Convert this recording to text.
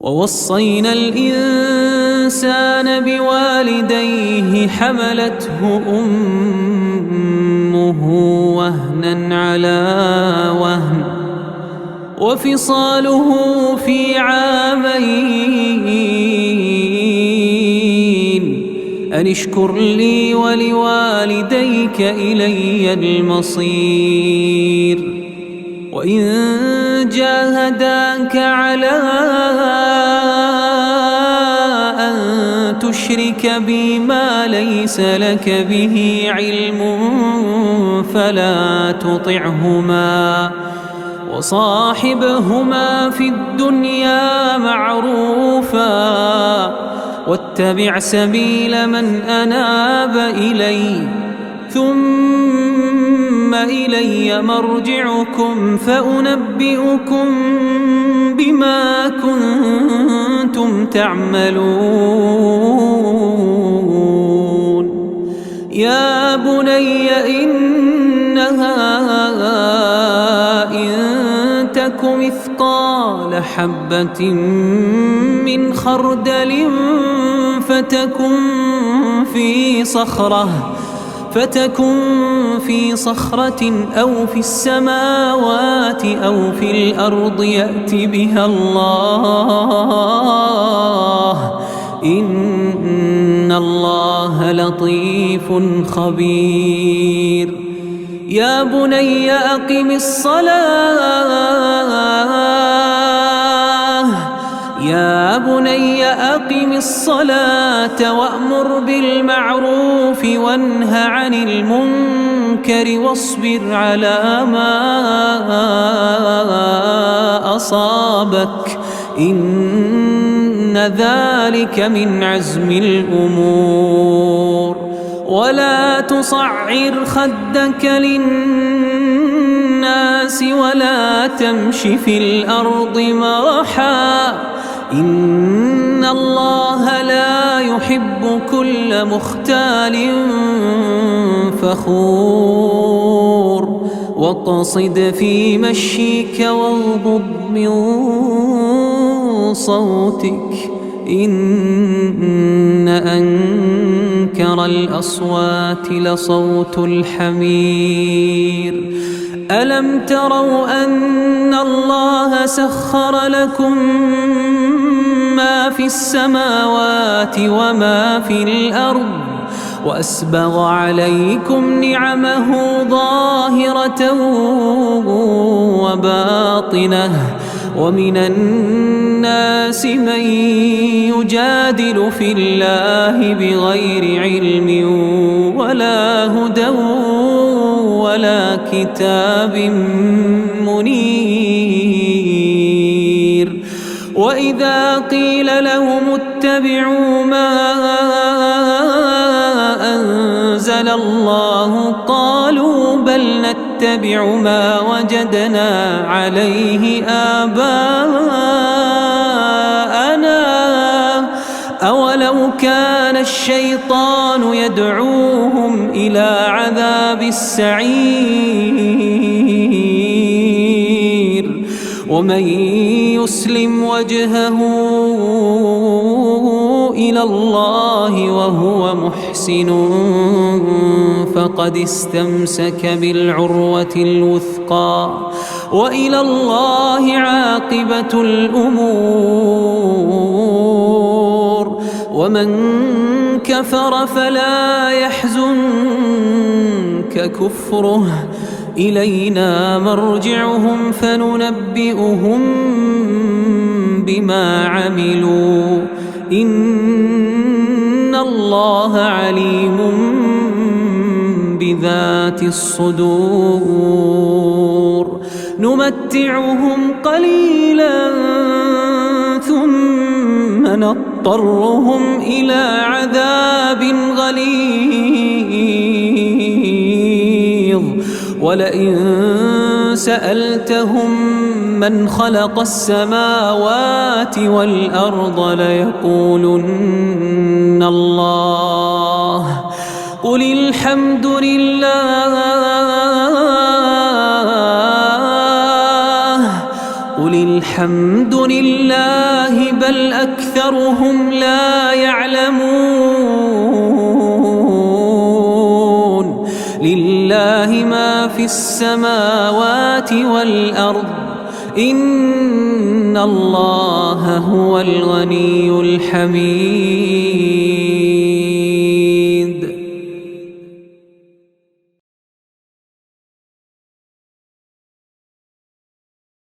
ووصينا الإنسان بوالديه حملته أمه وهنا على وهن وفصاله في عامين أن اشكر لي ولوالديك إلي المصير وإن جاهداك على أن تشرك بي ما ليس لك به علم فلا تطعهما وصاحبهما في الدنيا معروفا واتبع سبيل من أناب إلي ثم إلي مرجعكم فأنبئكم بما كنتم تعملون يا بني إنها إن تك مثقال حبة من خردل فتكن في صخرة أو في السماوات أو في الأرض يأت بها الله إن الله لطيف خبير يا بني أقم الصلاة وأمر بالمعروف وانه عن المنكر واصبر على ما أصابك إن ذلك من عزم الأمور ولا تصعر خدك للناس ولا تمش في الأرض مرحا إن الله لا يحب كل مختال فخور واقصد في مشيك واغضض من صوتك إن أنكر الأصوات لصوت الحمير ألم تروا أن الله سخر لكم ما في السماوات وما في الأرض وأسبغ عليكم نعمه ظاهرة وباطنة ومن الناس من يجادل في الله بغير علم ولا هدى ولا كتاب منير وإذا قيل لهم اتبعوا ما أنزل الله قالوا بل نتبع ما وجدنا عليه آباءنا أولو كان الشيطان يدعوهم إلى عذاب السعير ومن يسلم وجهه إلى الله وهو محسن فقد استمسك بالعروة الوثقى وإلى الله عاقبة الأمور ومن كفر فلا يحزنك كفره إلينا مرجعهم فننبئهم بما عملوا إن الله عليم بذات الصدور نمتعهم قليلا ثم نضطرهم إلى عذاب غليظ ولئن سألتهم من خلق السماوات والأرض ليقولن الله قل الحمد لله الحمد لله بل أكثرهم لا يعلمون لله ما في السماوات والأرض إن الله هو الغني الحميد